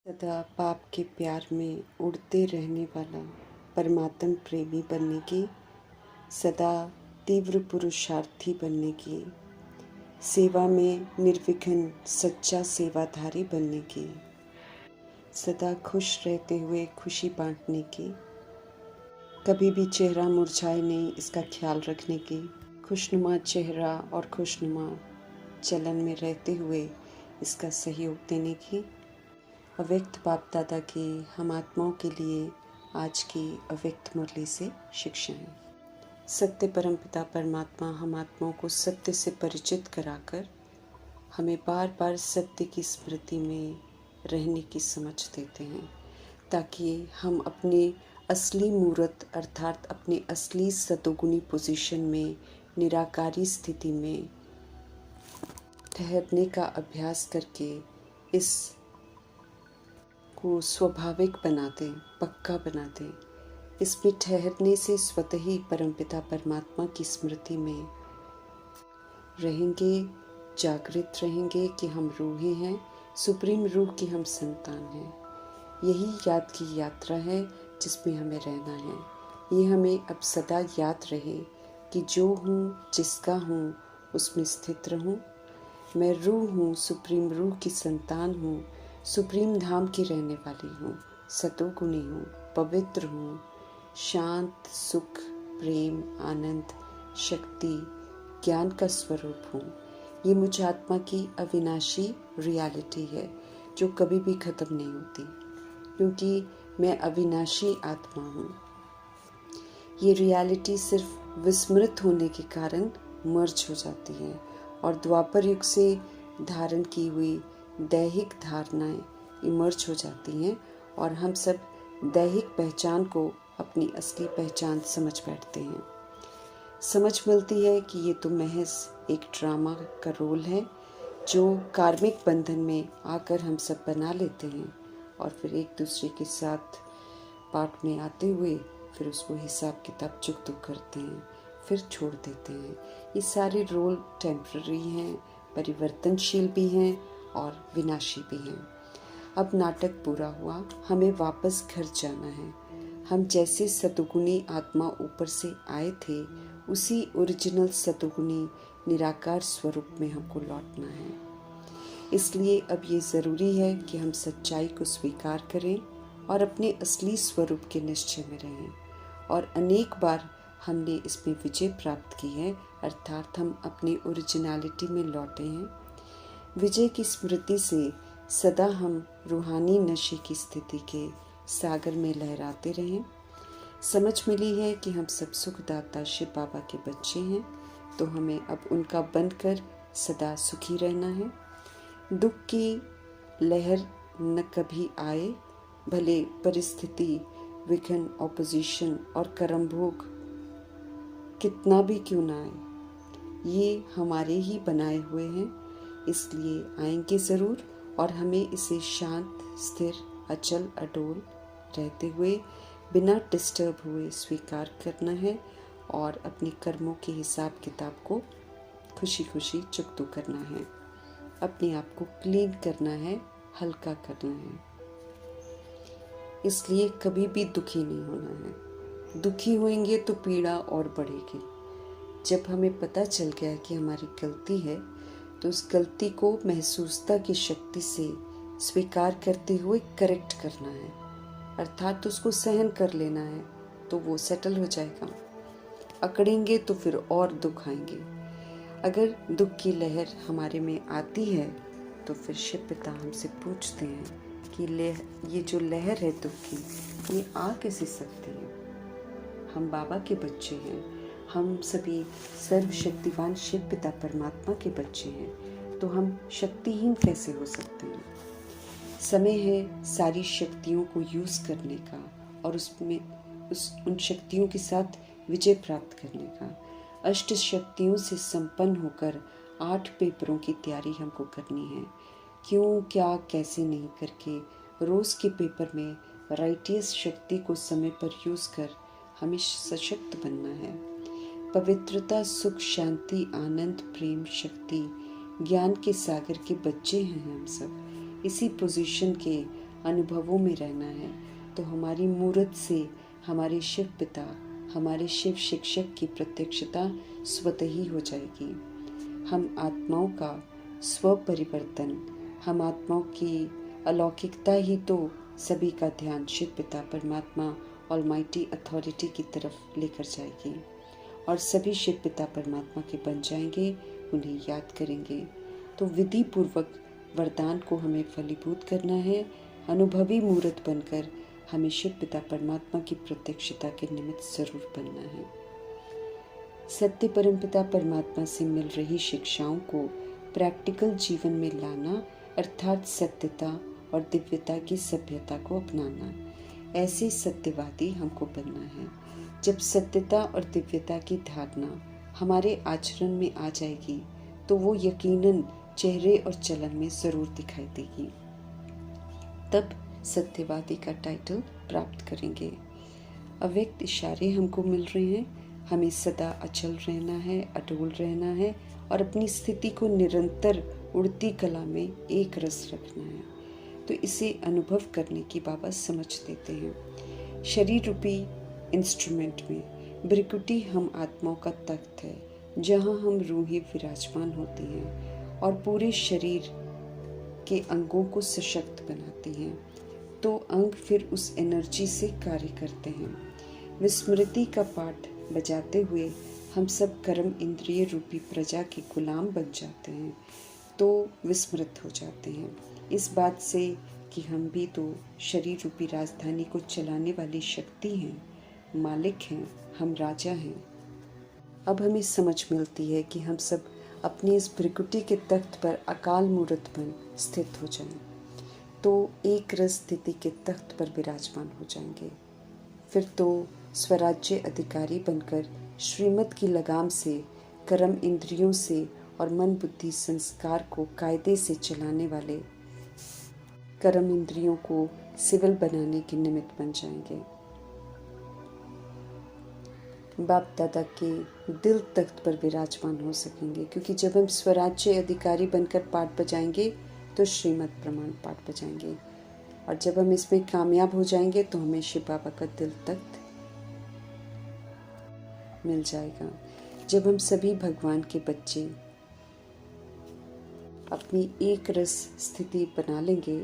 सदा पाप के प्यार में उड़ते रहने वाला परमात्म प्रेमी बनने की, सदा तीव्र पुरुषार्थी बनने की, सेवा में निर्विघ्न सच्चा सेवाधारी बनने की, सदा खुश रहते हुए खुशी बांटने की, कभी भी चेहरा मुरझाए नहीं इसका ख्याल रखने की, खुशनुमा चेहरा और खुशनुमा चलन में रहते हुए इसका सहयोग देने की। अव्यक्त बाप दादा की हम आत्माओं के लिए आज की अव्यक्त मुरली से शिक्षाएं। सत्य परमपिता परमात्मा हम आत्माओं को सत्य से परिचित कराकर हमें बार बार सत्य की स्मृति में रहने की समझ देते हैं, ताकि हम अपने असली मूर्त अर्थात अपने असली सतोगुणी पोजीशन में निराकारी स्थिति में ठहरने का अभ्यास करके इस को स्वाभाविक बना दें, पक्का बना दें। इसमें ठहरने से स्वतः ही परमपिता परमात्मा की स्मृति में रहेंगे, जागृत रहेंगे कि हम रूहें हैं, सुप्रीम रूह की हम संतान हैं। यही याद की यात्रा है जिसमें हमें रहना है। ये हमें अब सदा याद रहे कि जो हूँ, जिसका हूँ, उसमें स्थित रहूँ। मैं रूह हूँ, सुप्रीम रूह की संतान हूँ, सुप्रीम धाम की रहने वाली हूँ, सतोगुणी हूँ, पवित्र हूँ, शांत, सुख, प्रेम, आनंद, शक्ति, ज्ञान का स्वरूप हूँ। ये मुझ आत्मा की अविनाशी रियलिटी है जो कभी भी खत्म नहीं होती, क्योंकि मैं अविनाशी आत्मा हूँ। ये रियलिटी सिर्फ विस्मृत होने के कारण मर्ज हो जाती है और द्वापर युग से धारण की हुई दैहिक धारणाएं इमर्ज हो जाती हैं और हम सब दैहिक पहचान को अपनी असली पहचान समझ बैठते हैं। समझ मिलती है कि ये तो महज एक ड्रामा का रोल है जो कार्मिक बंधन में आकर हम सब बना लेते हैं और फिर एक दूसरे के साथ पाठ में आते हुए फिर उसको हिसाब किताब चुकता करते हैं, फिर छोड़ देते हैं। ये सारे रोल टेम्पररी हैं, परिवर्तनशील भी हैं और विनाशी भी हैं। अब नाटक पूरा हुआ, हमें वापस घर जाना है। हम जैसे सतोगुणी आत्मा ऊपर से आए थे, उसी ओरिजिनल सतोगुणी निराकार स्वरूप में हमको लौटना है। इसलिए अब ये ज़रूरी है कि हम सच्चाई को स्वीकार करें और अपने असली स्वरूप के निश्चय में रहें। और अनेक बार हमने इसमें विजय प्राप्त की है, अर्थात हम अपनी ओरिजिनलिटी में लौटे हैं। विजय की स्मृति से सदा हम रूहानी नशे की स्थिति के सागर में लहराते रहें। समझ मिली है कि हम सब सुखदाता शिव बाबा के बच्चे हैं, तो हमें अब उनका बनकर सदा सुखी रहना है। दुख की लहर न कभी आए, भले परिस्थिति, विघ्न, ऑपोजिशन और कर्मभोग कितना भी क्यों ना आए, ये हमारे ही बनाए हुए हैं, इसलिए आएंगे ज़रूर। और हमें इसे शांत, स्थिर, अचल, अडोल रहते हुए बिना डिस्टर्ब हुए स्वीकार करना है और अपने कर्मों के हिसाब किताब को खुशी खुशी चुकता करना है। अपने आप को क्लीन करना है, हल्का करना है। इसलिए कभी भी दुखी नहीं होना है। दुखी होंगे तो पीड़ा और बढ़ेगी। जब हमें पता चल गया कि हमारी गलती है, तो उस गलती को महसूसता की शक्ति से स्वीकार करते हुए करेक्ट करना है, अर्थात उसको सहन कर लेना है, तो वो सेटल हो जाएगा। अकड़ेंगे तो फिर और दुख आएंगे। अगर दुख की लहर हमारे में आती है तो फिर शिव पिता हमसे पूछते हैं कि ये जो लहर है दुख की, ये आ कैसे सकती है? हम बाबा के बच्चे हैं, हम सभी सर्वशक्तिवान शिव पिता परमात्मा के बच्चे हैं, तो हम शक्तिहीन कैसे हो सकते हैं? समय है सारी शक्तियों को यूज़ करने का और उन शक्तियों के साथ विजय प्राप्त करने का। अष्ट शक्तियों से संपन्न होकर 8 पेपरों की तैयारी हमको करनी है। क्यों, क्या, कैसे नहीं करके रोज़ के पेपर में राइटियस शक्ति को समय पर यूज़ कर हमें सशक्त बनना है। पवित्रता, सुख, शांति, आनंद, प्रेम, शक्ति, ज्ञान के सागर के बच्चे हैं हम सब। इसी पोजीशन के अनुभवों में रहना है, तो हमारी मूर्त से हमारे शिव पिता, हमारे शिव शिक्षक की प्रत्यक्षता स्वतः ही हो जाएगी। हम आत्माओं का स्व परिवर्तन, हम आत्माओं की अलौकिकता ही तो सभी का ध्यान शिव पिता परमात्मा ऑलमाइटी अथॉरिटी की तरफ लेकर जाएगी और सभी शिव पिता परमात्मा के बन जाएंगे, उन्हें याद करेंगे। तो विधि पूर्वक वरदान को हमें फलीभूत करना है। अनुभवी मूर्त बनकर हमें शिव पिता परमात्मा की प्रत्यक्षता के निमित्त जरूर बनना है। सत्य परमपिता परमात्मा से मिल रही शिक्षाओं को प्रैक्टिकल जीवन में लाना, अर्थात सत्यता और दिव्यता की सभ्यता को अपनाना। ऐसे सत्यवादी हमको बनना है। जब सत्यता और दिव्यता की धारणा हमारे आचरण में आ जाएगी तो वो यकीनन चेहरे और चलन में जरूर दिखाई देगी। तब सत्यवादी का टाइटल प्राप्त करेंगे। अव्यक्त इशारे हमको मिल रहे हैं। हमें सदा अचल रहना है, अटूल रहना है और अपनी स्थिति को निरंतर उड़ती कला में एक रस रखना है। तो इसे अनुभव करने की बाबा समझ देते हैं। शरीर रूपी इंस्ट्रूमेंट में भ्रिकुटी हम आत्माओं का तख्त है, जहाँ हम रूहें विराजमान होती हैं और पूरे शरीर के अंगों को सशक्त बनाती हैं। तो अंग फिर उस एनर्जी से कार्य करते हैं। विस्मृति का पाठ बजाते हुए हम सब कर्म इंद्रिय रूपी प्रजा के गुलाम बन जाते हैं, तो विस्मृत हो जाते हैं इस बात से कि हम भी तो शरीर रूपी राजधानी को चलाने वाली शक्ति हैं, मालिक हैं, हम राजा हैं। अब हमें समझ मिलती है कि हम सब अपनी इस भ्रिकुटी के तख्त पर अकाल मूर्त बन स्थित हो जाएं, तो एक रस स्थिति के तख्त पर विराजमान हो जाएंगे। फिर तो स्वराज्य अधिकारी बनकर श्रीमत की लगाम से, कर्म इंद्रियों से और मन बुद्धि संस्कार को कायदे से चलाने वाले कर्म इंद्रियों को सिविल बनाने के निमित्त बन जाएंगे। बाप दादा के दिल तख्त पर विराजमान हो सकेंगे, क्योंकि जब हम स्वराज्य अधिकारी बनकर पाठ बजाएंगे तो श्रीमत प्रमाण पाठ बजाएंगे, और जब हम इसमें कामयाब हो जाएंगे तो हमें शिव बाबा का दिल तख्त मिल जाएगा। जब हम सभी भगवान के बच्चे अपनी एक रस स्थिति बना लेंगे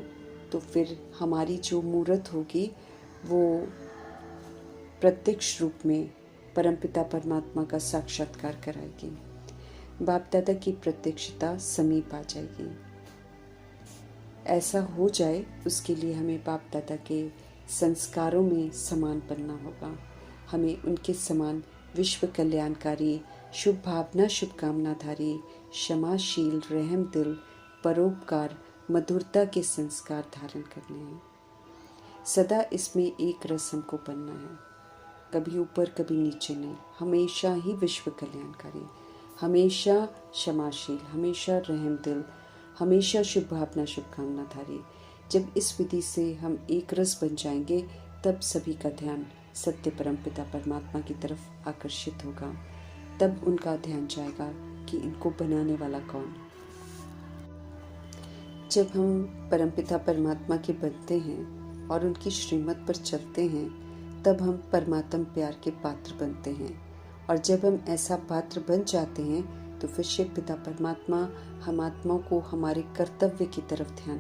तो फिर हमारी जो मूर्त होगी वो प्रत्यक्ष रूप में परमपिता परमात्मा का साक्षात्कार कराएगी। बाप दादा की प्रत्यक्षता समीप आ जाएगी। ऐसा हो जाए उसके लिए हमें बाप दादा के संस्कारों में समान बनना होगा। हमें उनके समान विश्व कल्याणकारी, शुभ भावना, शुभकामनाधारी, क्षमाशील, रहम दिल, परोपकार, मधुरता के संस्कार धारण करने हैं। सदा इसमें एक रस हमको बनना है, कभी ऊपर कभी नीचे नहीं, हमेशा ही विश्व कल्याणकारी, हमेशा क्षमाशील, हमेशा रहम दिल, हमेशा शुभ भावना, शुभकामनाधारी। जब इस विधि से हम एक रस बन जाएंगे तब सभी का ध्यान सत्य परमपिता परमात्मा की तरफ आकर्षित होगा। तब उनका ध्यान जाएगा कि इनको बनाने वाला कौन। जब हम परमपिता परमात्मा के बनते हैं और उनकी श्रीमत पर चलते हैं तब हम परमात्म प्यार के पात्र बनते हैं, और जब हम ऐसा पात्र बन जाते हैं तो फिर शिव पिता परमात्मा हम आत्माओं को हमारे कर्तव्य की तरफ ध्यान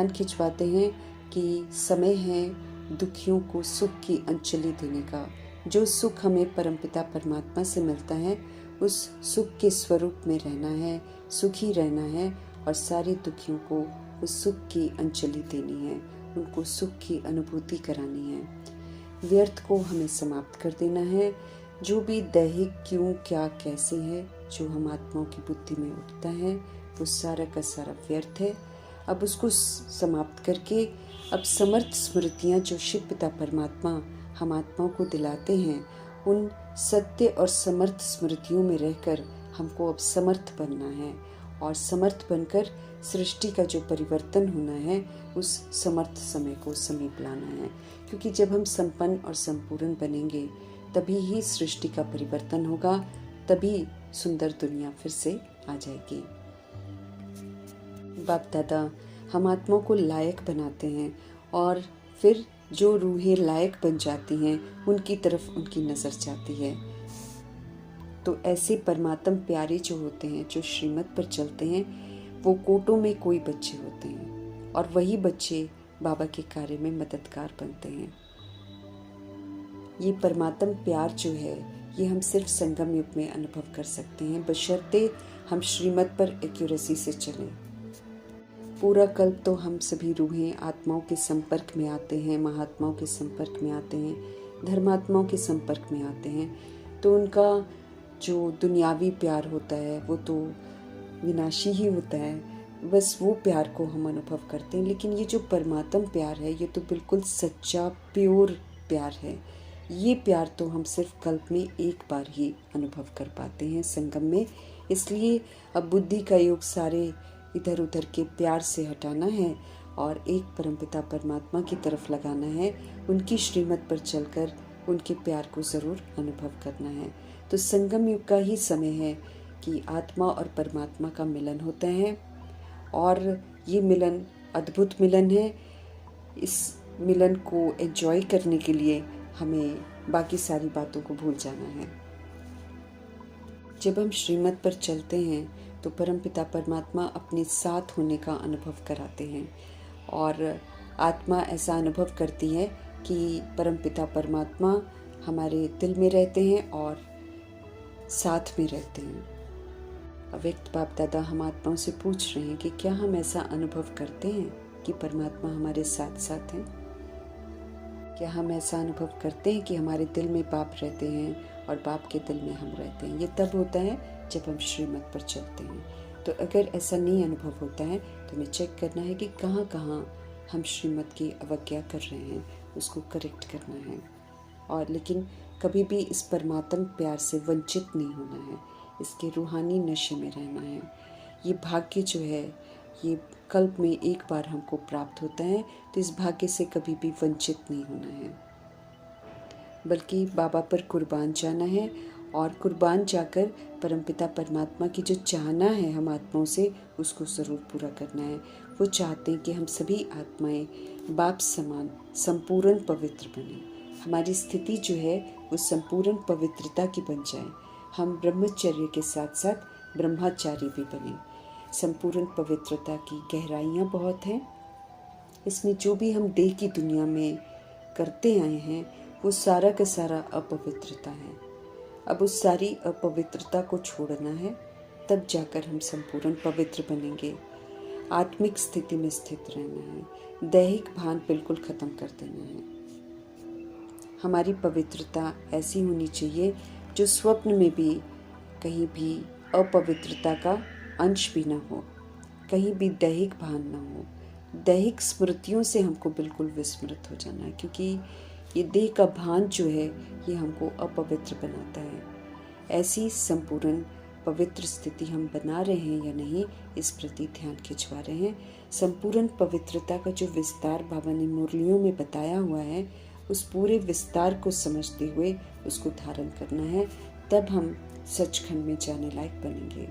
खिंचवाते हैं कि समय है दुखियों को सुख की अंजलि देने का। जो सुख हमें परमपिता परमात्मा से मिलता है उस सुख के स्वरूप में रहना है, सुखी रहना है, और सारे दुखियों को उस सुख की अंजलि देनी है, उनको सुख की अनुभूति करानी है। व्यर्थ को हमें समाप्त कर देना है। जो भी दैहिक क्यों क्या कैसे है जो हम आत्माओं की बुद्धि में उठता है वो सारा का सारा व्यर्थ है। अब उसको समाप्त करके अब समर्थ स्मृतियाँ जो शिव पिता परमात्मा हम आत्माओं को दिलाते हैं, उन सत्य और समर्थ स्मृतियों में रहकर हमको अब समर्थ बनना है, और समर्थ बनकर सृष्टि का जो परिवर्तन होना है उस समर्थ समय को समीप लाना है। क्योंकि जब हम संपन्न और संपूर्ण बनेंगे तभी ही सृष्टि का परिवर्तन होगा, तभी सुंदर दुनिया फिर से आ जाएगी। बाप दादा हम आत्माओं को लायक बनाते हैं और फिर जो रूहें लायक बन जाती हैं उनकी तरफ उनकी नज़र जाती है। तो ऐसे परमात्म प्यारे जो होते हैं, जो श्रीमत पर चलते हैं, वो कोटों में कोई बच्चे होते हैं और वही बच्चे बाबा के कार्य में मददगार बनते हैं। ये परमात्म प्यार जो है ये हम सिर्फ संगम युग में अनुभव कर सकते हैं, बशर्ते हम श्रीमत पर एक्यूरेसी से चलें। पूरा कल्प तो हम सभी रूहें आत्माओं के संपर्क में आते हैं, महात्माओं के संपर्क में आते हैं, धर्मात्माओं के संपर्क में आते हैं, तो उनका जो दुनियावी प्यार होता है वो तो विनाशी ही होता है। बस वो प्यार को हम अनुभव करते हैं। लेकिन ये जो परमात्म प्यार है ये तो बिल्कुल सच्चा प्योर प्यार है। ये प्यार तो हम सिर्फ कल्प में एक बार ही अनुभव कर पाते हैं संगम में। इसलिए अब बुद्धि का योग सारे इधर उधर के प्यार से हटाना है और एक परमपिता परमात्मा की तरफ लगाना है। उनकी श्रीमत पर चलकर उनके प्यार को ज़रूर अनुभव करना है। तो संगम युग का ही समय है कि आत्मा और परमात्मा का मिलन होता है और ये मिलन अद्भुत मिलन है। इस मिलन को एंजॉय करने के लिए हमें बाकी सारी बातों को भूल जाना है। जब हम श्रीमत पर चलते हैं तो परमपिता परमात्मा अपने साथ होने का अनुभव कराते हैं और आत्मा ऐसा अनुभव करती है कि परमपिता परमात्मा हमारे दिल में रहते हैं और साथ में रहते हैं। अव्यक्त बाप दादा हम आत्माओं से पूछ रहे हैं कि क्या हम ऐसा अनुभव करते हैं कि परमात्मा हमारे साथ साथ हैं? क्या हम ऐसा अनुभव करते हैं कि हमारे दिल में बाप रहते हैं और बाप के दिल में हम रहते हैं? ये तब होता है जब हम श्रीमत पर चलते हैं। तो अगर ऐसा नहीं अनुभव होता है तो हमें चेक करना है कि कहाँ कहाँ हम श्रीमत की अवज्ञा कर रहे हैं, उसको करेक्ट करना है। और लेकिन कभी भी इस परमात्म प्यार से वंचित नहीं होना है, इसके रूहानी नशे में रहना है। ये भाग्य जो है ये कल्प में एक बार हमको प्राप्त होता है, तो इस भाग्य से कभी भी वंचित नहीं होना है, बल्कि बाबा पर कुर्बान जाना है और कुर्बान जाकर परमपिता परमात्मा की जो चाहना है हम आत्माओं से उसको ज़रूर पूरा करना है। वो चाहते हैं कि हम सभी आत्माएं बाप समान संपूर्ण पवित्र बने। हमारी स्थिति जो है वो संपूर्ण पवित्रता की बन जाए। हम ब्रह्मचर्य के साथ साथ ब्रह्मचारी भी बने। संपूर्ण पवित्रता की गहराइयाँ बहुत हैं। इसमें जो भी हम देह की दुनिया में करते आए हैं वो सारा का सारा अपवित्रता है। अब उस सारी अपवित्रता को छोड़ना है, तब जाकर हम संपूर्ण पवित्र बनेंगे। आत्मिक स्थिति में स्थित रहना है, दैहिक भान बिल्कुल ख़त्म कर देना है। हमारी पवित्रता ऐसी होनी चाहिए जो स्वप्न में भी कहीं भी अपवित्रता का अंश भी ना हो, कहीं भी दैहिक भान ना हो। दैहिक स्मृतियों से हमको बिल्कुल विस्मृत हो जाना है, क्योंकि ये देह का भान जो है ये हमको अपवित्र बनाता है। ऐसी संपूर्ण पवित्र स्थिति हम बना रहे हैं या नहीं, इस प्रति ध्यान खिंचवा रहे हैं। संपूर्ण पवित्रता का जो विस्तार बाबा ने मुरलियों में बताया हुआ है, उस पूरे विस्तार को समझते हुए उसको धारण करना है, तब हम सचखंड में जाने लायक बनेंगे।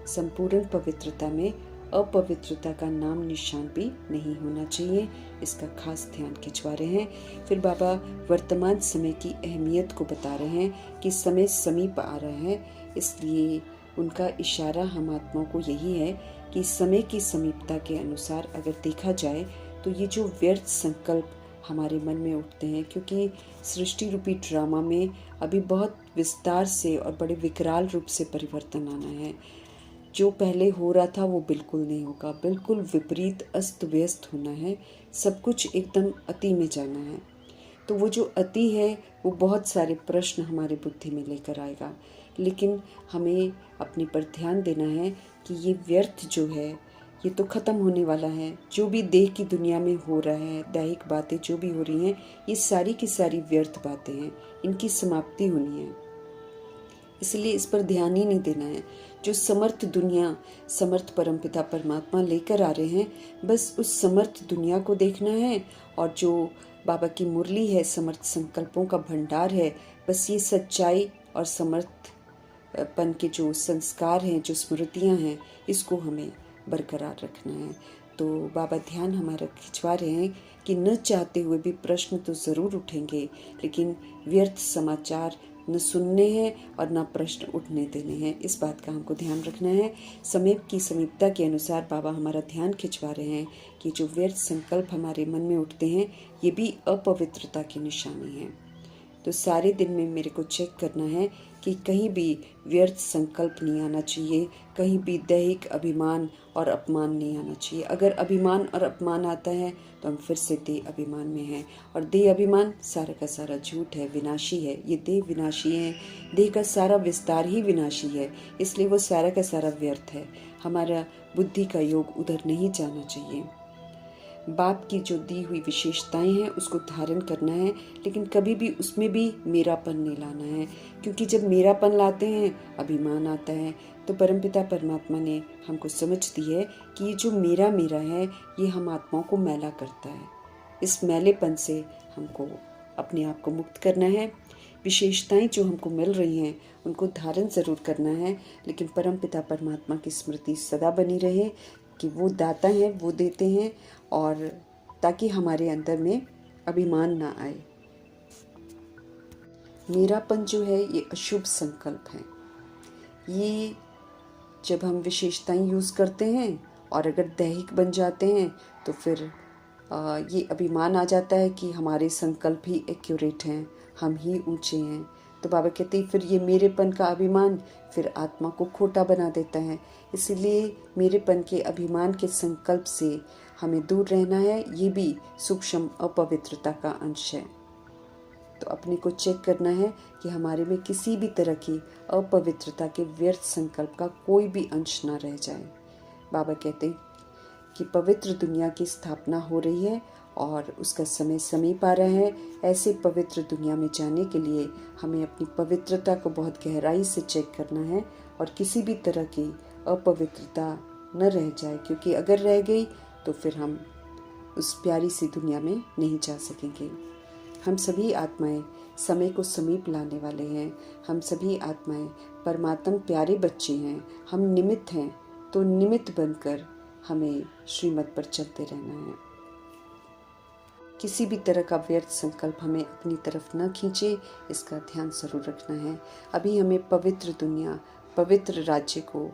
संपूर्ण पवित्रता में अपवित्रता का नाम निशान भी नहीं होना चाहिए, इसका खास ध्यान खिंचवा रहे हैं। फिर बाबा वर्तमान समय की अहमियत को बता रहे हैं कि समय समीप आ रहा है, इसलिए उनका इशारा हम आत्माओं को यही है कि समय की समीपता के अनुसार अगर देखा जाए तो ये जो व्यर्थ संकल्प हमारे मन में उठते हैं, क्योंकि सृष्टि रूपी ड्रामा में अभी बहुत विस्तार से और बड़े विकराल रूप से परिवर्तन आना है। जो पहले हो रहा था वो बिल्कुल नहीं होगा, बिल्कुल विपरीत अस्त व्यस्त होना है, सब कुछ एकदम अति में जाना है। तो वो जो अति है वो बहुत सारे प्रश्न हमारे बुद्धि में लेकर आएगा, लेकिन हमें अपने पर ध्यान देना है कि ये व्यर्थ जो है ये तो ख़त्म होने वाला है। जो भी देह की दुनिया में हो रहा है, दैहिक बातें जो भी हो रही हैं, ये सारी की सारी व्यर्थ बातें हैं, इनकी समाप्ति होनी है। इसलिए इस पर ध्यान ही नहीं देना है। जो समर्थ दुनिया समर्थ परमपिता परमात्मा लेकर आ रहे हैं, बस उस समर्थ दुनिया को देखना है। और जो बाबा की मुरली है, समर्थ संकल्पों का भंडार है, बस ये सच्चाई और समर्थपन के जो संस्कार हैं, जो स्मृतियां हैं, इसको हमें बरकरार रखना है। तो बाबा ध्यान हमारा खिंचवा रहे हैं कि न चाहते हुए भी प्रश्न तो ज़रूर उठेंगे, लेकिन व्यर्थ समाचार न सुनने हैं और न प्रश्न उठने देने हैं। इस बात का हमको ध्यान रखना है। समय की समीपता के अनुसार बाबा हमारा ध्यान खिंचवा रहे हैं कि जो व्यर्थ संकल्प हमारे मन में उठते हैं, ये भी अपवित्रता की निशानी है। तो सारे दिन में मेरे को चेक करना है कि कहीं भी व्यर्थ संकल्प नहीं आना चाहिए, कहीं भी दैहिक अभिमान और अपमान नहीं आना चाहिए। अगर अभिमान और अपमान आता है तो हम फिर से देह अभिमान में हैं, और देह अभिमान सारा का सारा झूठ है, विनाशी है। ये देह विनाशी है, देह का सारा विस्तार ही विनाशी है, इसलिए वो सारा का सारा व्यर्थ है। हमारा बुद्धि का योग उधर नहीं जाना चाहिए। बाप की जो दी हुई विशेषताएं हैं उसको धारण करना है, लेकिन कभी भी उसमें भी मेरापन नहीं लाना है, क्योंकि जब मेरापन लाते हैं, अभिमान आता है। तो परमपिता परमात्मा ने हमको समझ दी है कि ये जो मेरा मेरा है, ये हम आत्माओं को मैला करता है। इस मैलेपन से हमको अपने आप को मुक्त करना है। विशेषताएं जो हमको मिल रही हैं उनको धारण ज़रूर करना है, लेकिन परमपिता परमात्मा की स्मृति सदा बनी रहे कि वो दाता हैं, वो देते हैं, और ताकि हमारे अंदर में अभिमान ना आए। मेरापन जो है ये अशुभ संकल्प है। ये जब हम विशेषताएं यूज़ करते हैं और अगर दैहिक बन जाते हैं तो फिर ये अभिमान आ जाता है कि हमारे संकल्प ही एक्यूरेट हैं, हम ही ऊंचे हैं। तो बाबा कहते हैं फिर ये मेरेपन का अभिमान फिर आत्मा को खोटा बना देता है। इसीलिए मेरेपन के अभिमान के संकल्प से हमें दूर रहना है। ये भी सूक्ष्म अपवित्रता का अंश है। तो अपने को चेक करना है कि हमारे में किसी भी तरह की अपवित्रता के व्यर्थ संकल्प का कोई भी अंश ना रह जाए। बाबा कहते हैं कि पवित्र दुनिया की स्थापना हो रही है और उसका समय समीप आ रहा है। ऐसे पवित्र दुनिया में जाने के लिए हमें अपनी पवित्रता को बहुत गहराई से चेक करना है और किसी भी तरह की अपवित्रता न रह जाए, क्योंकि अगर रह गई तो फिर हम उस प्यारी सी दुनिया में नहीं जा सकेंगे। हम सभी आत्माएं समय को समीप लाने वाले हैं। हम सभी आत्माएं परमात्मा प्यारे बच्चे हैं। हम निमित्त हैं, तो निमित्त बनकर हमें श्रीमत पर चलते रहना है। किसी भी तरह का व्यर्थ संकल्प हमें अपनी तरफ न खींचे, इसका ध्यान जरूर रखना है। अभी हमें पवित्र दुनिया, पवित्र राज्य को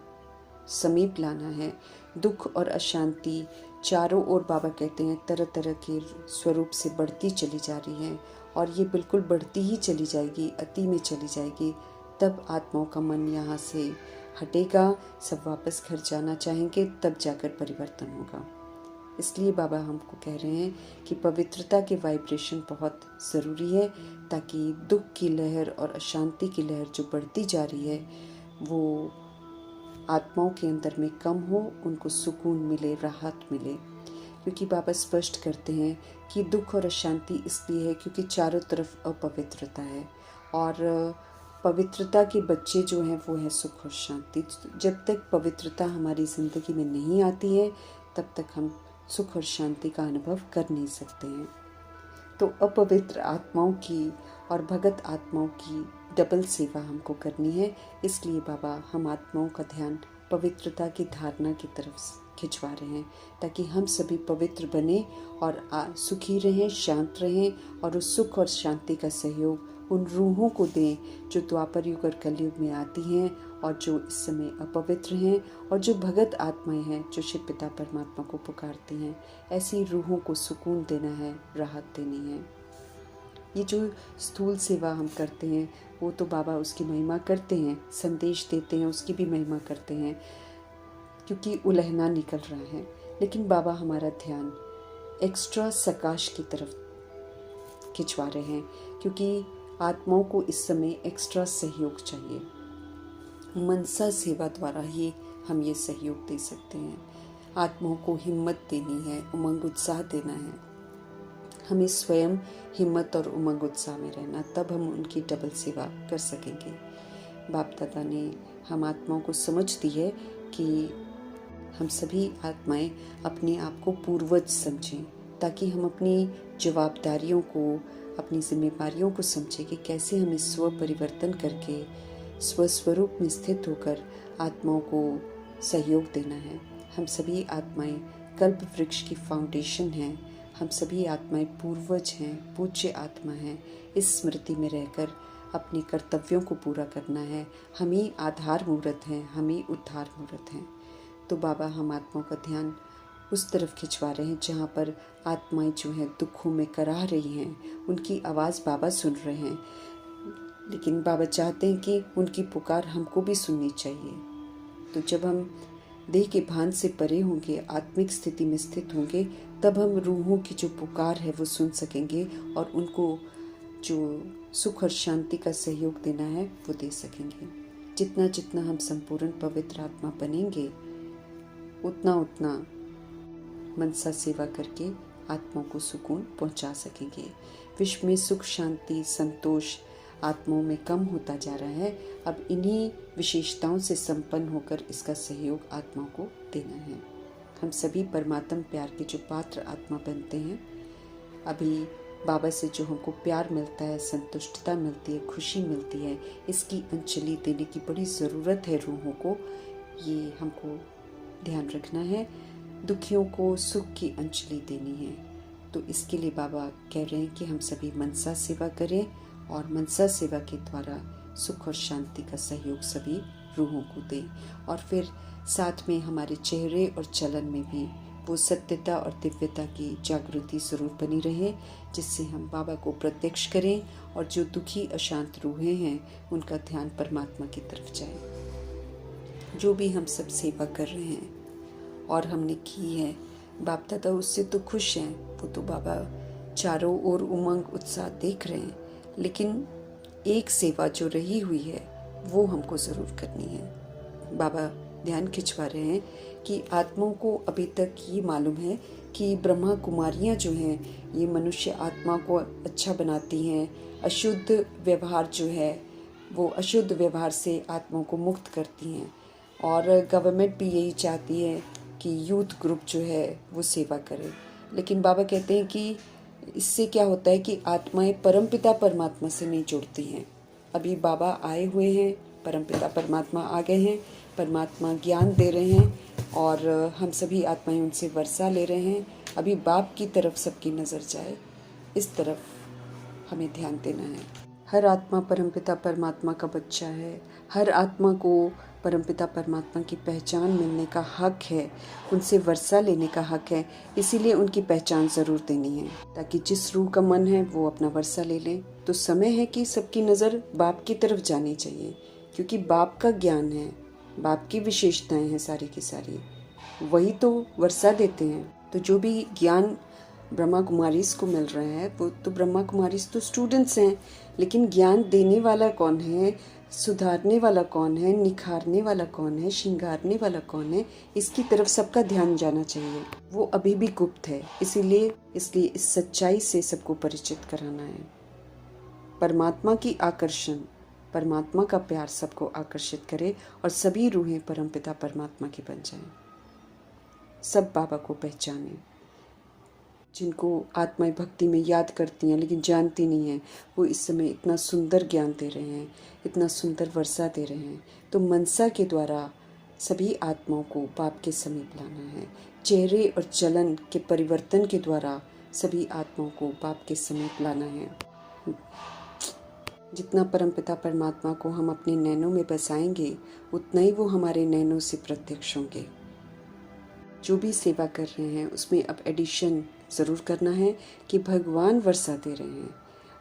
समीप लाना है। दुख और अशांति चारों ओर बाबा कहते हैं तरह तरह के स्वरूप से बढ़ती चली जा रही है, और ये बिल्कुल बढ़ती ही चली जाएगी, अति में चली जाएगी। तब आत्माओं का मन यहाँ से हटेगा, सब वापस घर जाना चाहेंगे, तब जाकर परिवर्तन होगा। इसलिए बाबा हमको कह रहे हैं कि पवित्रता के वाइब्रेशन बहुत ज़रूरी है, ताकि दुख की लहर और अशांति की लहर जो बढ़ती जा रही है वो आत्माओं के अंदर में कम हो, उनको सुकून मिले, राहत मिले। क्योंकि बाबा स्पष्ट करते हैं कि दुख और अशांति इसलिए है क्योंकि चारों तरफ अपवित्रता है, और पवित्रता के बच्चे जो हैं वो है सुख और शांति। जब तक पवित्रता हमारी ज़िंदगी में नहीं आती है तब तक हम सुख और शांति का अनुभव कर नहीं सकते हैं। तो अपवित्र आत्माओं की और भगत आत्माओं की डबल सेवा हमको करनी है। इसलिए बाबा हम आत्माओं का ध्यान पवित्रता की धारणा की तरफ खिंचवा रहे हैं, ताकि हम सभी पवित्र बने और सुखी रहें, शांत रहें, और उस सुख और शांति का सहयोग उन रूहों को दें जो द्वापर युग और कलयुग में आती हैं और जो इस समय अपवित्र हैं, और जो भगत आत्माएं हैं जो शिव पिता परमात्मा को पुकारती हैं। ऐसी रूहों को सुकून देना है, राहत देनी है। ये जो स्थूल सेवा हम करते हैं वो तो बाबा उसकी महिमा करते हैं, संदेश देते हैं, उसकी भी महिमा करते हैं, क्योंकि उलहना निकल रहा है। लेकिन बाबा हमारा ध्यान एक्स्ट्रा सकाश की तरफ खिंचवा रहे हैं, क्योंकि आत्माओं को इस समय एक्स्ट्रा सहयोग चाहिए। मनसा सेवा द्वारा ही हम ये सहयोग दे सकते हैं। आत्माओं को हिम्मत देनी है, उमंग उत्साह देना है। हमें स्वयं हिम्मत और उमंग उत्साह में रहना, तब हम उनकी डबल सेवा कर सकेंगे। बाप दादा ने हम आत्माओं को समझ दी है कि हम सभी आत्माएं अपने आप को पूर्वज समझें, ताकि हम अपनी जवाबदारियों को, अपनी जिम्मेदारियों को समझें कि कैसे हमें स्व परिवर्तन करके स्वस्वरूप में स्थित होकर आत्माओं को सहयोग देना है। हम सभी आत्माएं कल्प वृक्ष की फाउंडेशन हैं। हम सभी आत्माएं पूर्वज हैं, पूज्य आत्मा हैं। इस स्मृति में रहकर अपने कर्तव्यों को पूरा करना है। हम ही आधार मूर्त हैं, हम ही उद्धार मूर्त हैं। तो बाबा हम आत्माओं का ध्यान उस तरफ खिंचवा रहे हैं जहाँ पर आत्माएं जो हैं दुखों में कराह रही हैं। उनकी आवाज़ बाबा सुन रहे हैं, लेकिन बाबा चाहते हैं कि उनकी पुकार हमको भी सुननी चाहिए। तो जब हम देह के भान से परे होंगे, आत्मिक स्थिति में स्थित होंगे, तब हम रूहों की जो पुकार है वो सुन सकेंगे और उनको जो सुख और शांति का सहयोग देना है वो दे सकेंगे। जितना जितना हम संपूर्ण पवित्र आत्मा बनेंगे, उतना उतना मनसा सेवा करके आत्माओं को सुकून पहुंचा सकेंगे। विश्व में सुख, शांति, संतोष आत्माओं में कम होता जा रहा है। अब इन्हीं विशेषताओं से संपन्न होकर इसका सहयोग आत्माओं को देना है। हम सभी परमात्म प्यार के जो पात्र आत्मा बनते हैं। अभी बाबा से जो हमको प्यार मिलता है, संतुष्टता मिलती है, खुशी मिलती है, इसकी अंजलि देने की बड़ी ज़रूरत है रूहों को। ये हमको ध्यान रखना है। दुखियों को सुख की अंजलि देनी है। तो इसके लिए बाबा कह रहे हैं कि हम सभी मनसा सेवा करें और मनसा सेवा के द्वारा सुख और शांति का सहयोग सभी रूहों को दें। और फिर साथ में हमारे चेहरे और चलन में भी वो सत्यता और दिव्यता की जागृति जरूर बनी रहे, जिससे हम बाबा को प्रत्यक्ष करें और जो दुखी अशांत रूहें हैं उनका ध्यान परमात्मा की तरफ जाए। जो भी हम सब सेवा कर रहे हैं और हमने की है, बाप दादा उससे तो खुश हैं। वो तो बाबा चारों ओर उमंग उत्साह देख रहे हैं, लेकिन एक सेवा जो रही हुई है वो हमको ज़रूर करनी है। बाबा ध्यान खिंचवा रहे हैं कि आत्माओं को अभी तक ये मालूम है कि ब्रह्मा कुमारियाँ जो हैं ये मनुष्य आत्मा को अच्छा बनाती हैं। अशुद्ध व्यवहार जो है वो अशुद्ध व्यवहार से आत्माओं को मुक्त करती हैं। और गवर्नमेंट भी यही चाहती है कि यूथ ग्रुप जो है वो सेवा करे। लेकिन बाबा कहते हैं कि इससे क्या होता है कि आत्माएं परमपिता परमात्मा से नहीं जुड़ती हैं। अभी बाबा आए हुए हैं, परमपिता परमात्मा आ गए हैं, परमात्मा ज्ञान दे रहे हैं और हम सभी आत्माएं उनसे वर्षा ले रहे हैं। अभी बाप की तरफ सबकी नज़र जाए, इस तरफ हमें ध्यान देना है। हर आत्मा परमपिता परमात्मा का बच्चा है। हर आत्मा को परमपिता परमात्मा की पहचान मिलने का हक है, उनसे वर्षा लेने का हक है। इसीलिए उनकी पहचान ज़रूर देनी है, ताकि जिस रूह का मन है वो अपना वर्षा ले लें। तो समय है कि सबकी नज़र बाप की तरफ जानी चाहिए, क्योंकि बाप का ज्ञान है, बाप की विशेषताएं हैं सारी की सारी, वही तो वर्षा देते हैं। तो जो भी ज्ञान ब्रह्मा कुमारीज को मिल रहा है वो तो ब्रह्मा कुमारीज तो स्टूडेंट्स हैं, लेकिन ज्ञान देने वाला कौन है, सुधारने वाला कौन है, निखारने वाला कौन है, श्रृंगारने वाला कौन है, इसकी तरफ सबका ध्यान जाना चाहिए। वो अभी भी गुप्त है, इसीलिए इस सच्चाई से सबको परिचित कराना है। परमात्मा की आकर्षण, परमात्मा का प्यार सबको आकर्षित करे और सभी रूहें परमपिता परमात्मा की बन जाएं। सब बाबा को पहचाने। जिनको आत्माएं भक्ति में याद करती हैं लेकिन जानती नहीं हैं, वो इस समय इतना सुंदर ज्ञान दे रहे हैं, इतना सुंदर वर्षा दे रहे हैं। तो मनसा के द्वारा सभी आत्माओं को बाप के समीप लाना है। चेहरे और चलन के परिवर्तन के द्वारा सभी आत्माओं को बाप के समीप लाना है। जितना परमपिता परमात्मा को हम अपने नैनों में बसाएंगे, उतना ही वो हमारे नैनों से प्रत्यक्ष होंगे। जो भी सेवा कर रहे हैं उसमें अब एडिशन ज़रूर करना है कि भगवान वर्षा दे रहे हैं,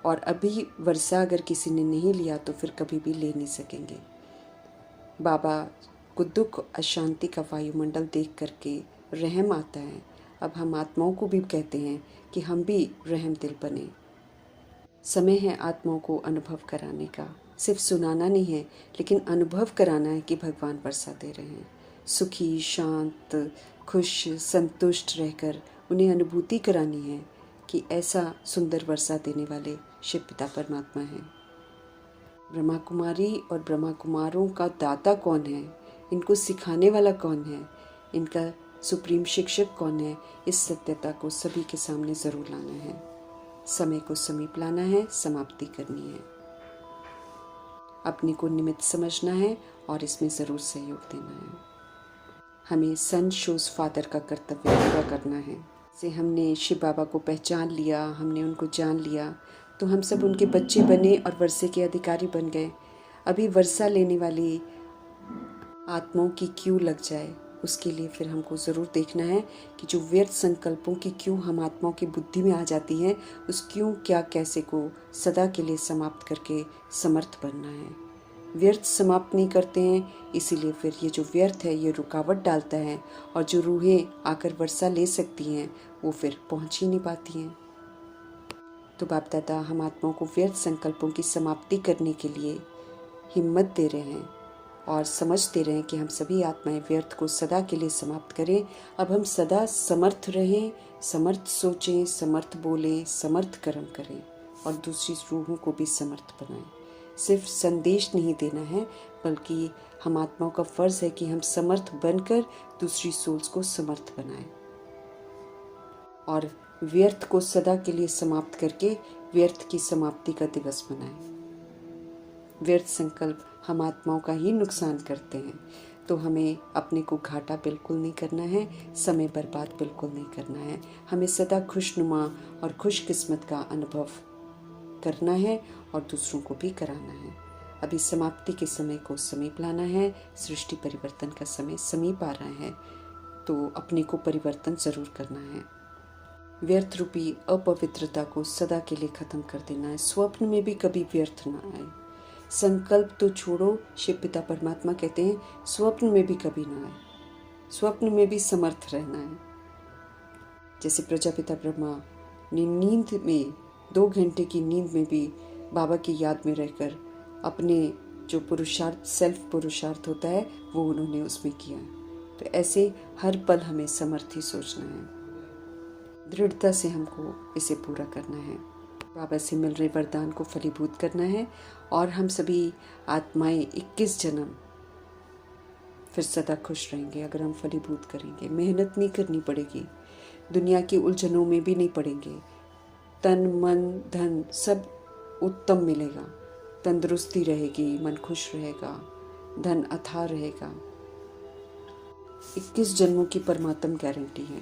और अभी वर्षा अगर किसी ने नहीं लिया तो फिर कभी भी ले नहीं सकेंगे। बाबा को दुख अशांति का वायुमंडल देख करके रहम आता है। अब हम आत्माओं को भी कहते हैं कि हम भी रहम दिल बने। समय है आत्माओं को अनुभव कराने का, सिर्फ सुनाना नहीं है लेकिन अनुभव कराना है कि भगवान वर्षा दे रहे हैं। सुखी, शांत, खुश, संतुष्ट रहकर उन्हें अनुभूति करानी है कि ऐसा सुंदर वर्षा देने वाले शिव पिता परमात्मा हैं। ब्रह्मा कुमारी और ब्रह्मा कुमारों का दाता कौन है, इनको सिखाने वाला कौन है, इनका सुप्रीम शिक्षक कौन है, इस सत्यता को सभी के सामने ज़रूर लाना है। समय को समीप लाना है, समाप्ति करनी है, अपने को निमित्त समझना है और इसमें ज़रूर सहयोग देना है। हमें सन शोज फादर का कर्तव्य पूरा करना है। से हमने शिव बाबा को पहचान लिया, हमने उनको जान लिया, तो हम सब उनके बच्चे बने और वर्षे के अधिकारी बन गए। अभी वर्षा लेने वाली आत्माओं की क्यों लग जाए, उसके लिए फिर हमको ज़रूर देखना है कि जो व्यर्थ संकल्पों की क्यों हम आत्माओं की बुद्धि में आ जाती हैं, उस क्यों क्या कैसे को सदा के लिए समाप्त करके समर्थ बनना है। व्यर्थ समाप्त नहीं करते हैं, इसीलिए फिर ये जो व्यर्थ है ये रुकावट डालता है, और जो रूहें आकर वर्षा ले सकती हैं वो फिर पहुंच ही नहीं पाती हैं। तो बाप दादा हम आत्माओं को व्यर्थ संकल्पों की समाप्ति करने के लिए हिम्मत दे रहे हैं और समझते रहें कि हम सभी आत्माएं व्यर्थ को सदा के लिए समाप्त करें। अब हम सदा समर्थ रहें, समर्थ सोचें, समर्थ बोलें, समर्थ कर्म करें और दूसरी रूहों को भी समर्थ बनाएं। सिर्फ संदेश नहीं देना है, बल्कि हम आत्माओं का फर्ज है कि हम समर्थ बनकर दूसरी सोल्स को समर्थ बनाएं और व्यर्थ को सदा के लिए समाप्त करके व्यर्थ की समाप्ति का दिवस मनाएं। व्यर्थ संकल्प हम आत्माओं का ही नुकसान करते हैं, तो हमें अपने को घाटा बिल्कुल नहीं करना है, समय बर्बाद बिल्कुल नहीं करना है। हमें सदा खुशनुमा और खुशकिस्मत का अनुभव करना है और दूसरों को भी कराना है। अभी समाप्ति के समय को समीप लाना है, सृष्टि परिवर्तन का समय समीप आ रहा है, तो अपने को परिवर्तन जरूर करना है। व्यर्थ रूपी अपवित्रता को सदा के लिए खत्म कर देना है। स्वप्न में भी कभी व्यर्थ ना आए। संकल्प तो छोड़ो, शिव पिता परमात्मा कहते हैं स्वप्न में भी कभी ना आए, स्वप्न में भी समर्थ रहना है। जैसे प्रजापिता ब्रह्मा ने नींद में 2 घंटे की नींद में भी बाबा की याद में रहकर अपने जो पुरुषार्थ सेल्फ पुरुषार्थ होता है वो उन्होंने उसमें किया। तो ऐसे हर पल हमें समर्थ ही सोचना है, दृढ़ता से हमको इसे पूरा करना है। बाबा से मिल रहे वरदान को फलीभूत करना है और हम सभी आत्माएं 21 जन्म फिर सदा खुश रहेंगे अगर हम फलीभूत करेंगे। मेहनत नहीं करनी पड़ेगी, दुनिया की उलझनों में भी नहीं पड़ेंगे। तन मन धन सब उत्तम मिलेगा, तंदुरुस्ती रहेगी, मन खुश रहेगा, धन अथाह रहेगा। 21 जन्मों की परमात्म गारंटी है।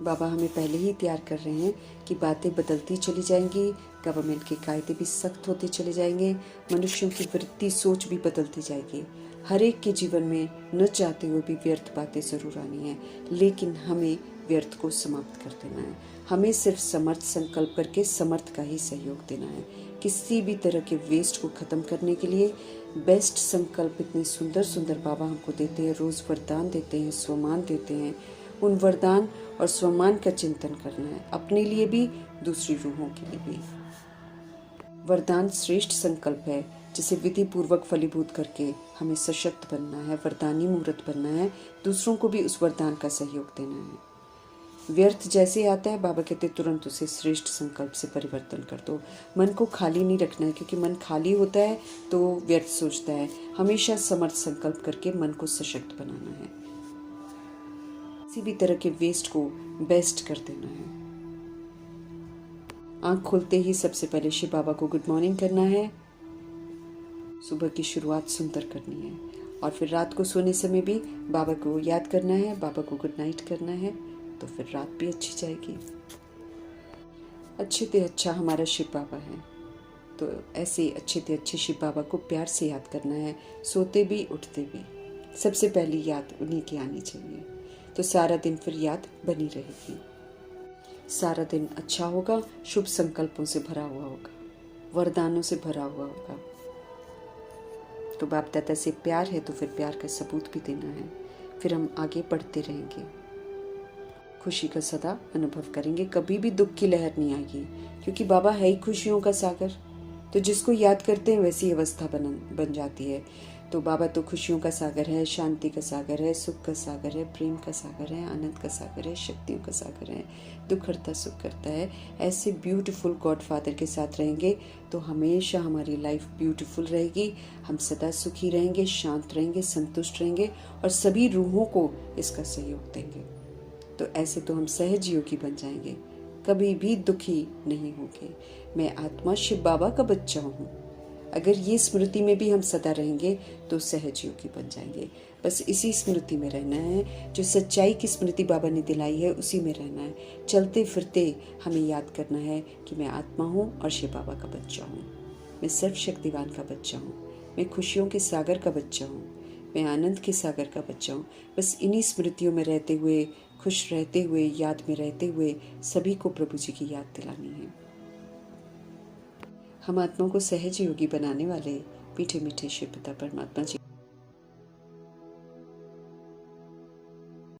बाबा हमें पहले ही तैयार कर रहे हैं कि बातें बदलती चली जाएंगी, गवर्नमेंट के कायदे भी सख्त होते चले जाएंगे, मनुष्यों की वृत्ति सोच भी बदलती जाएगी। हर एक के जीवन में न चाहते हुए भी व्यर्थ बातें ज़रूर आनी है, लेकिन हमें व्यर्थ को समाप्त कर देना है। हमें सिर्फ समर्थ संकल्प करके समर्थ का ही सहयोग देना है। किसी भी तरह के वेस्ट को ख़त्म करने के लिए बेस्ट संकल्प इतने सुंदर सुंदर बाबा हमको देते हैं, रोज़ वरदान देते हैं, स्वमान देते हैं। उन वरदान और स्वमान का चिंतन करना है, अपने लिए भी दूसरी रूहों के लिए भी। वरदान श्रेष्ठ संकल्प है जिसे विधि पूर्वक फलीभूत करके हमें सशक्त बनना है, वरदानी मूर्त बनना है, दूसरों को भी उस वरदान का सहयोग देना है। व्यर्थ जैसे आता है बाबा कहते तुरंत उसे श्रेष्ठ संकल्प से परिवर्तन कर दो। मन को खाली नहीं रखना है, क्योंकि मन खाली होता है तो व्यर्थ सोचता है। हमेशा समर्थ संकल्प करके मन को सशक्त बनाना है, किसी भी तरह के वेस्ट को बेस्ट कर देना है। आंख खुलते ही सबसे पहले शिव बाबा को गुड मॉर्निंग करना है, सुबह की शुरुआत सुंदर करनी है, और फिर रात को सोने समय भी बाबा को याद करना है, बाबा को गुड नाइट करना है, तो फिर रात भी अच्छी जाएगी। अच्छे से अच्छा हमारा शिव बाबा है, तो ऐसे अच्छे से अच्छे शिव बाबा को प्यार से याद करना है, सोते भी उठते भी। सबसे पहली याद उन्हीं की आनी चाहिए, तो सारा दिन फिर याद बनी रहेगी। सारा दिन अच्छा होगा, शुभ संकल्पों से भरा हुआ होगा, वरदानों से भरा हुआ होगा। तो बाप दादा से प्यार है तो फिर प्यार का सबूत भी देना है, फिर हम आगे बढ़ते रहेंगे, खुशी का सदा अनुभव करेंगे, कभी भी दुख की लहर नहीं आएगी, क्योंकि बाबा है ही खुशियों का सागर। तो जिसको याद करते हैं वैसी अवस्था बन जाती है। तो बाबा तो खुशियों का सागर है, शांति का सागर है, सुख का सागर है, प्रेम का सागर है, आनंद का सागर है, शक्तियों का सागर है, दुख हरता सुख करता है। ऐसे ब्यूटीफुल गॉड फादर के साथ रहेंगे तो हमेशा हमारी लाइफ ब्यूटीफुल रहेगी, हम सदा सुखी रहेंगे, शांत रहेंगे, संतुष्ट रहेंगे और सभी रूहों को इसका सहयोग देंगे। तो ऐसे तो हम सहज योगी बन जाएंगे, कभी भी दुखी नहीं होंगे। मैं आत्मा शिव बाबा का बच्चा हूँ, अगर ये स्मृति में भी हम सदा रहेंगे तो सहज योगी बन जाएंगे। बस इसी स्मृति में रहना है, जो सच्चाई की स्मृति बाबा ने दिलाई है उसी में रहना है। चलते फिरते हमें याद करना है कि मैं आत्मा हूँ और शिव बाबा का बच्चा हूँ, मैं सर्वशक्तिवान का बच्चा हूँ, मैं खुशियों के सागर का बच्चा हूँ, मैं आनंद के सागर का बच्चा हूँ। बस इन्हीं स्मृतियों में रहते हुए, खुश रहते हुए, याद में रहते हुए सभी को प्रभु जी की याद दिलानी है। हम आत्मा को सहज योगी बनाने वाले मीठे मीठे शिव पिता परमात्मा जी